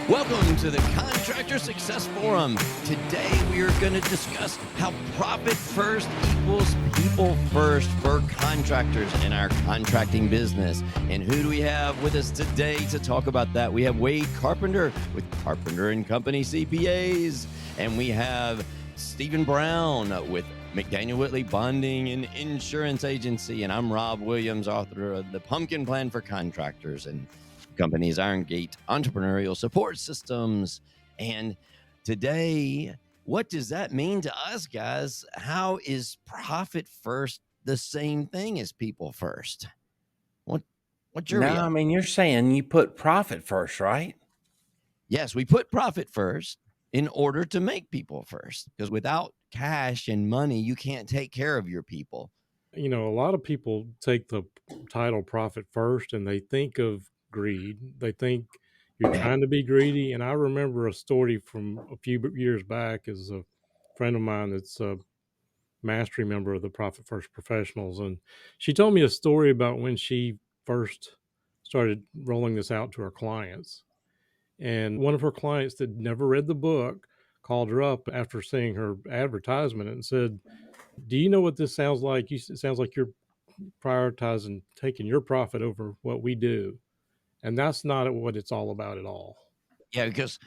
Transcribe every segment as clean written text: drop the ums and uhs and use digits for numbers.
Welcome to the Contractor Success Forum. Today we are going to discuss how profit first equals people first for contractors in our contracting business. And who do we have with us today to talk about that? We have Wade Carpenter with Carpenter and Company CPAs, and we have Stephen Brown with McDaniel Whitley Bonding and Insurance Agency, and I'm Rob Williams, author of The Pumpkin Plan for Contractors and Companies, Iron Gate Entrepreneurial Support Systems. And today, what does that mean to us, guys? How is profit first the same thing as people first? What's your No, reaction? I mean, you're saying you put profit first, right? Yes, we put profit first in order to make people first, because without cash and money, you can't take care of your people. You know, a lot of people take the title profit first and they think of greed. They think you're trying to be greedy. And I remember a story from a few years back as a friend of mine that's a mastery member of the Profit First Professionals. And she told me a story about when she first started rolling this out to her clients. And one of her clients that never read the book called her up after seeing her advertisement and said, "Do you know what this sounds like? It sounds like you're prioritizing taking your profit over what we do." And that's not what it's all about at all. Yeah, because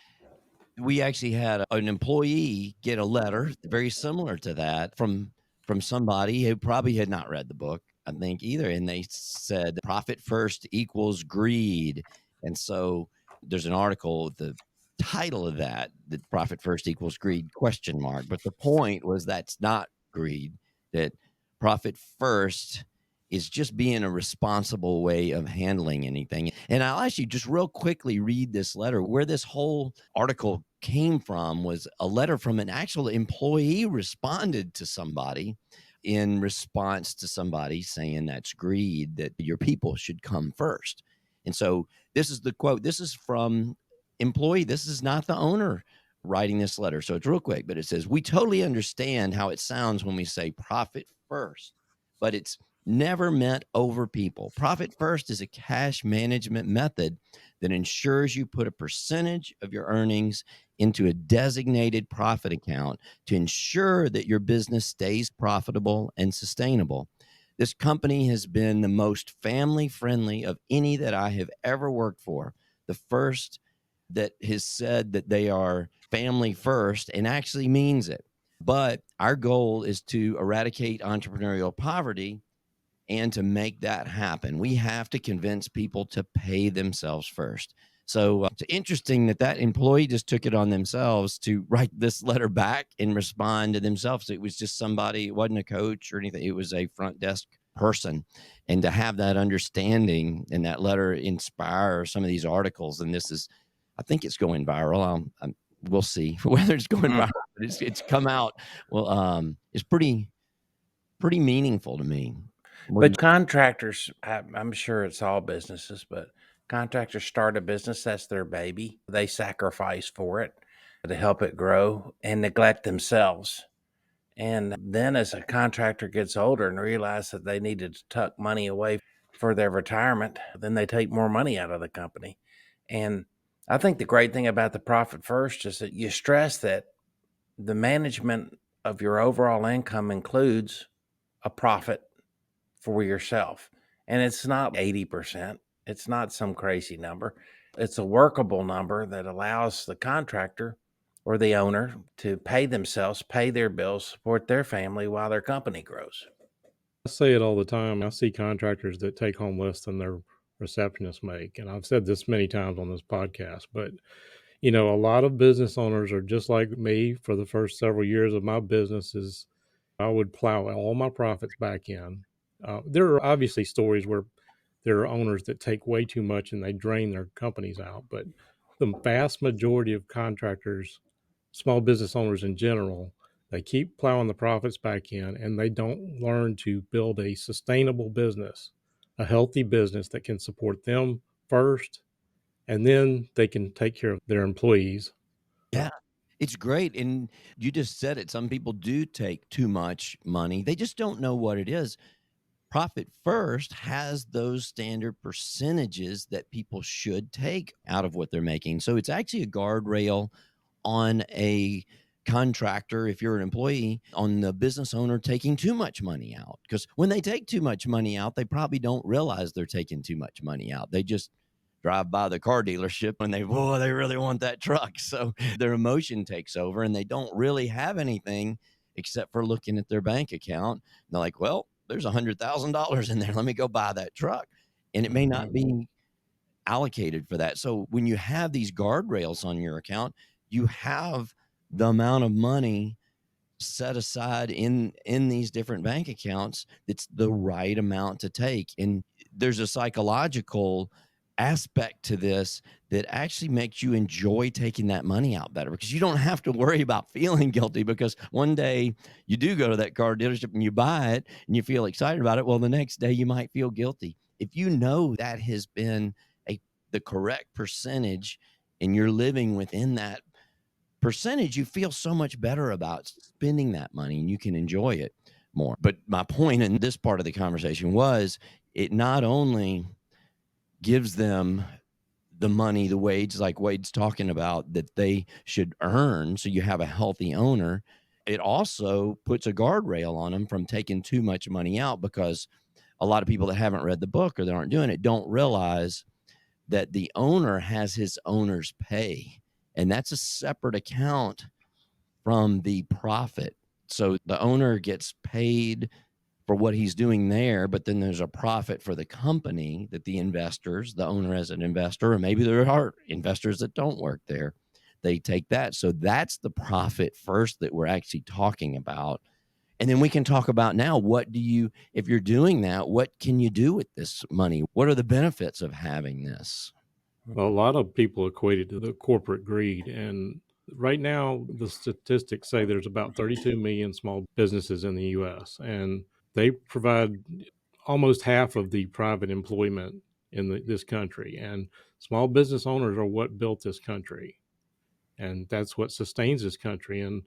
we actually had an employee get a letter very similar to that from somebody who probably had not read the book, I think, either. And they said profit first equals greed. And so there's an article, the title of that profit first equals greed question mark. But the point was that's not greed, that profit first is just being a responsible way of handling anything. And I'll actually just real quickly read this letter. Where this whole article came from was a letter from an actual employee responded to somebody in response to somebody saying that's greed, that your people should come first. And so this is the quote. This is from employee. This is not the owner writing this letter. So it's real quick, but it says, "We totally understand how it sounds when we say profit first, but it's never meant over people. Profit first is a cash management method that ensures you put a percentage of your earnings into a designated profit account to ensure that your business stays profitable and sustainable. This company has been the most family friendly of any that I have ever worked for. The first that has said that they are family first and actually means it. But our goal is to eradicate entrepreneurial poverty. And to make that happen, we have to convince people to pay themselves first." So it's interesting that employee just took it on themselves to write this letter back and respond to themselves. It was just somebody, it wasn't a coach or anything. It was a front desk person. And to have that understanding and that letter inspire some of these articles, and this is, I think it's going viral. We'll see whether it's going viral, but it's come out. Well, it's pretty meaningful to me. But contractors, I'm sure it's all businesses, but contractors start a business, that's their baby. They sacrifice for it to help it grow and neglect themselves. And then as a contractor gets older and realize that they needed to tuck money away for their retirement, then they take more money out of the company. And I think the great thing about the profit first is that you stress that the management of your overall income includes a profit for yourself. And it's not 80%. It's not some crazy number. It's a workable number that allows the contractor or the owner to pay themselves, pay their bills, support their family while their company grows. I say it all the time. I see contractors that take home less than their receptionists make. And I've said this many times on this podcast, but you know, a lot of business owners are just like me. For the first several years of my businesses, I would plow all my profits back in. There are obviously stories where there are owners that take way too much and they drain their companies out. But the vast majority of contractors, small business owners in general, they keep plowing the profits back in and they don't learn to build a sustainable business, a healthy business that can support them first, and then they can take care of their employees. Yeah, it's great. And you just said it. Some people do take too much money. They just don't know what it is. Profit First has those standard percentages that people should take out of what they're making. So it's actually a guardrail on a contractor, if you're an employee, on the business owner taking too much money out. Because when they take too much money out, they probably don't realize they're taking too much money out. They just drive by the car dealership and they really want that truck. So their emotion takes over and they don't really have anything except for looking at their bank account. And they're like, well, there's $100,000 in there. Let me go buy that truck. And it may not be allocated for that. So when you have these guardrails on your account, you have the amount of money set aside in these different bank accounts that's the right amount to take. And there's a psychological aspect to this that actually makes you enjoy taking that money out better, because you don't have to worry about feeling guilty, because one day you do go to that car dealership and you buy it and you feel excited about it. Well, the next day you might feel guilty. If you know that has been the correct percentage and you're living within that percentage, you feel so much better about spending that money and you can enjoy it more. But my point in this part of the conversation was, it not only gives them the money, the wage, like Wade's talking about, that they should earn, so you have a healthy owner, it also puts a guardrail on them from taking too much money out, because a lot of people that haven't read the book or that aren't doing it don't realize that the owner has his owner's pay, and that's a separate account from the profit. So the owner gets paid for what he's doing there, but then there's a profit for the company that the investors, the owner as an investor, or maybe there are investors that don't work there, they take that. So that's the profit first that we're actually talking about. And then we can talk about now, what do you, if you're doing that, what can you do with this money? What are the benefits of having this? Well, a lot of people equate it to the corporate greed. And right now, the statistics say there's about 32 million small businesses in the US, and they provide almost half of the private employment in this country. And small business owners are what built this country. And that's what sustains this country. And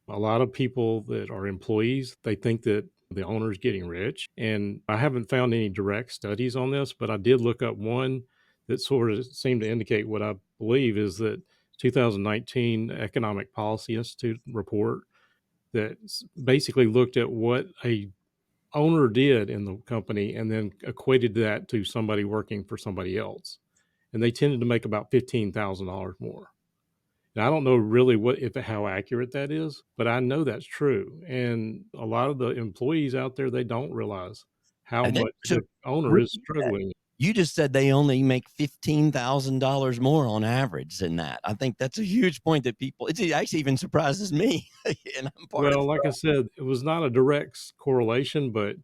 a lot of people that are employees, they think that the owner is getting rich. And I haven't found any direct studies on this, but I did look up one that sort of seemed to indicate what I believe is that 2019 Economic Policy Institute report that basically looked at what a owner did in the company and then equated that to somebody working for somebody else. And they tended to make about $15,000 more. And I don't know really how accurate that is, but I know that's true. And a lot of the employees out there, they don't realize how And then, much so the owner is repeat that. struggling. You just said they only make $15,000 more on average than that. I think that's a huge point that people, it actually even surprises me. And I'm part of Well, it. like I said, it was not a direct correlation, but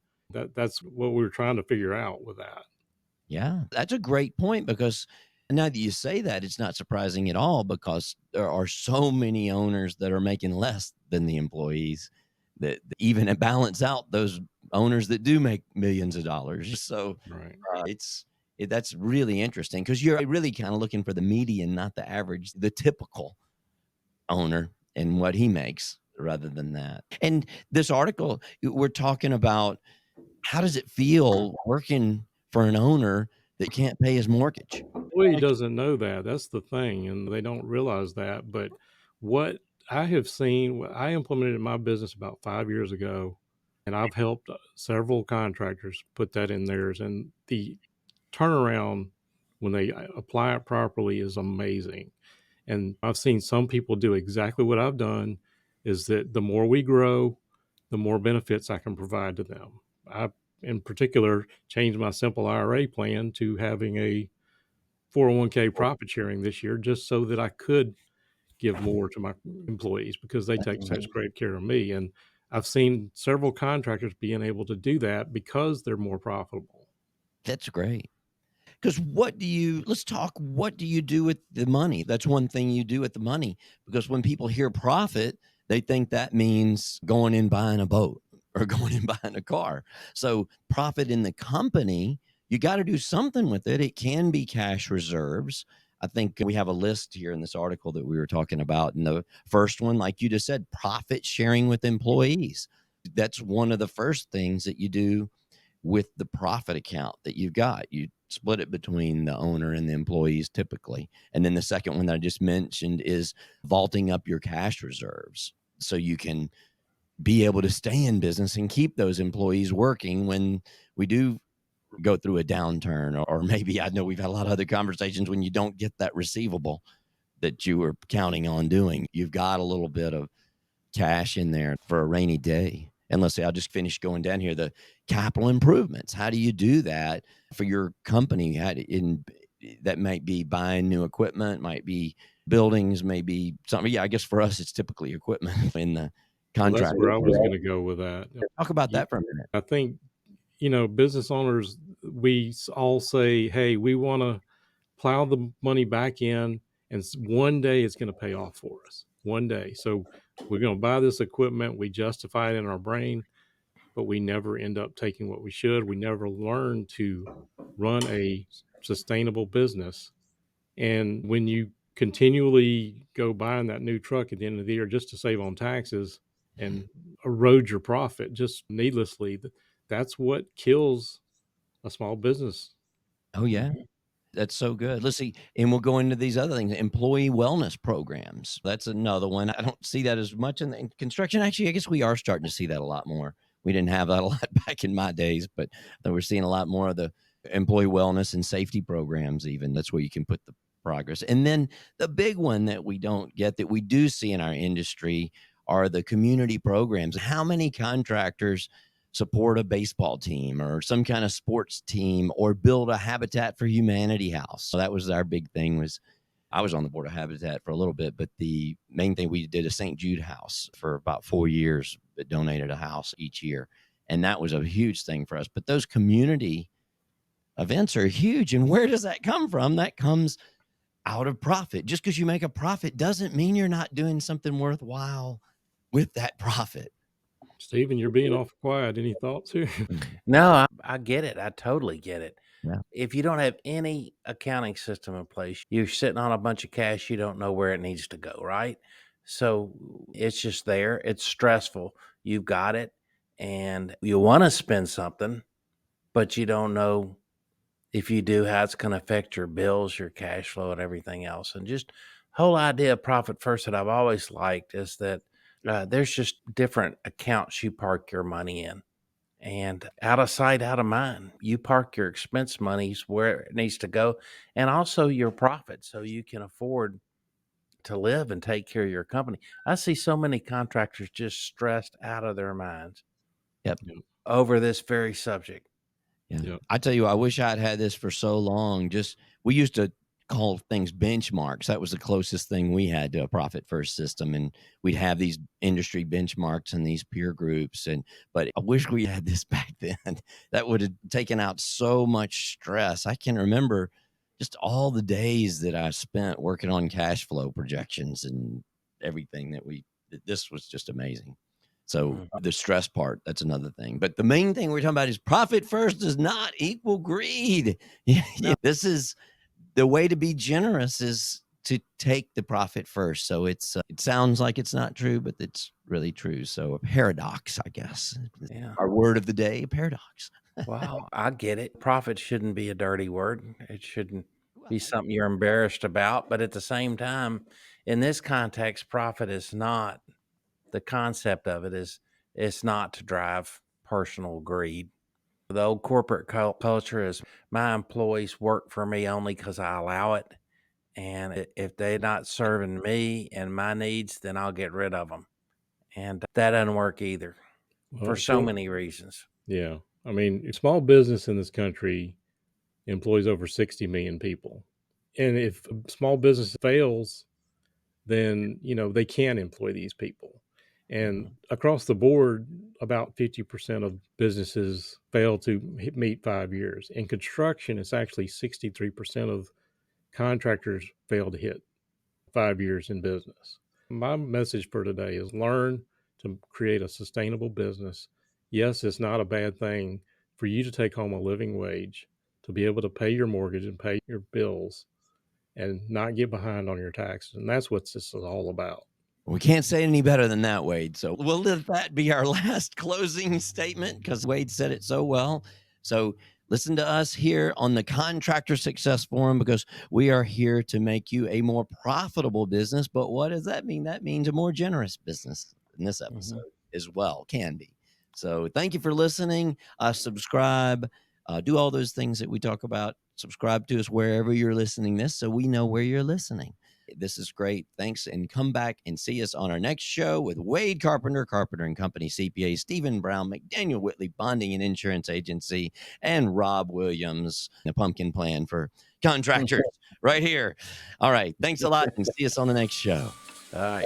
that's what we were trying to figure out with that. Yeah, that's a great point, because now that you say that, it's not surprising at all, because there are so many owners that are making less than the employees, that even balance out those owners that do make millions of dollars. So Right. that's really interesting, because you're really kind of looking for the median, not the average, the typical owner and what he makes rather than that. And this article, we're talking about, how does it feel working for an owner that can't pay his mortgage? Employee doesn't know that. That's the thing, and they don't realize that. But what I have seen, what I implemented in my business about 5 years ago, and I've helped several contractors put that in theirs, and the turnaround when they apply it properly is amazing. And I've seen some people do exactly what I've done, is that the more we grow, the more benefits I can provide to them. I, in particular, changed my simple IRA plan to having a 401k profit sharing this year, just so that I could give more to my employees because they take such great care of me. And I've seen several contractors being able to do that because they're more profitable. That's great. Because let's talk, what do you do with the money? That's one thing you do with the money, because when people hear profit, they think that means going and buying a boat or going and buying a car. So profit in the company, you got to do something with it. It can be cash reserves. I think we have a list here in this article that we were talking about. And the first one, like you just said, profit sharing with employees. That's one of the first things that you do with the profit account that you've got. You split it between the owner and the employees typically. And then the second one that I just mentioned is vaulting up your cash reserves so you can be able to stay in business and keep those employees working when we do go through a downturn, or maybe I know we've had a lot of other conversations when you don't get that receivable that you were counting on doing. You've got a little bit of cash in there for a rainy day. And let's say I'll just finish going down here, the capital improvements. How do you do that for your company? That might be buying new equipment, might be buildings, maybe something. Yeah, I guess for us, it's typically equipment in the Well, that's contract. where I was going to go with that. Talk about that for a minute. I think, business owners, we all say, hey, we want to plow the money back in, and one day it's going to pay off for us. One day. So we're going to buy this equipment. We justify it in our brain, but we never end up taking what we should. We never learn to run a sustainable business. And when you continually go buying that new truck at the end of the year just to save on taxes and erode your profit just needlessly, that's what kills a small business. Oh, yeah. That's so good. Let's see. And we'll go into these other things. Employee wellness programs. That's another one. I don't see that as much in construction. Actually, I guess we are starting to see that a lot more. We didn't have that a lot back in my days, but we're seeing a lot more of the employee wellness and safety programs, even. That's where you can put the progress. And then the big one that we don't get that we do see in our industry are the community programs. How many contractors support a baseball team or some kind of sports team or build a Habitat for Humanity house? So that was our big thing. Was I was on the board of Habitat for a little bit, but the main thing we did a St. Jude house for about 4 years that donated a house each year. And that was a huge thing for us. But those community events are huge. And where does that come from? That comes out of profit. Just because you make a profit doesn't mean you're not doing something worthwhile with that profit. Stephen, you're being awful quiet. Any thoughts here? No, I get it. I totally get it. Yeah. If you don't have any accounting system in place, you're sitting on a bunch of cash, you don't know where it needs to go, right? So it's just there. It's stressful. You've got it and you want to spend something, but you don't know if you do how it's going to affect your bills, your cash flow, and everything else. And just whole idea of profit first that I've always liked is that there's just different accounts you park your money in. And out of sight, out of mind, you park your expense monies where it needs to go, and also your profit, so you can afford to live and take care of your company. I see so many contractors just stressed out of their minds Yep. over this very subject. Yeah. Yep. I tell you, I wish I'd had this for so long. We used to call things benchmarks. That was the closest thing we had to a profit first system. And we'd have these industry benchmarks and these peer groups. But I wish we had this back then. That would have taken out so much stress. I can remember just all the days that I spent working on cash flow projections and everything this was just amazing. So the stress part, that's another thing. But the main thing we're talking about is profit first does not equal greed. No. This is the way to be generous is to take the profit first. So it sounds like it's not true, but it's really true. So a paradox, I guess. Yeah. Our word of the day, a paradox. Wow, I get it. Profit shouldn't be a dirty word. It shouldn't be Well, something you're embarrassed about. But at the same time, in this context, profit is not the concept of it is it's not to drive personal greed. The old corporate culture is my employees work for me only because I allow it. And if they're not serving me and my needs, then I'll get rid of them. And that doesn't work either for Well, so many reasons. yeah. I mean, small business in this country employs over 60 million people. And if a small business fails, then, they can employ these people. And across the board, about 50% of businesses fail to meet 5 years. In construction, it's actually 63% of contractors fail to hit 5 years in business. My message for today is learn to create a sustainable business. Yes, it's not a bad thing for you to take home a living wage, to be able to pay your mortgage and pay your bills and not get behind on your taxes. And that's what this is all about. we can't say it any better than that, Wade. So we'll let that be our last closing statement because Wade said it so well. So listen to us here on the Contractor Success Forum, because we are here to make you a more profitable business. But what does that mean? That means a more generous business in this episode as well, can be. So thank you for listening. Subscribe, do all those things that we talk about. Subscribe to us wherever you're listening this, so we know where you're listening. This is great. Thanks. And come back and see us on our next show with Wade Carpenter, Carpenter and Company CPA, Stephen Brown, McDaniel Whitley, Bonding and Insurance Agency, and Rob Williams, the Pumpkin Plan for Contractors, right here. All right. Thanks a lot, and see us on the next show. All right.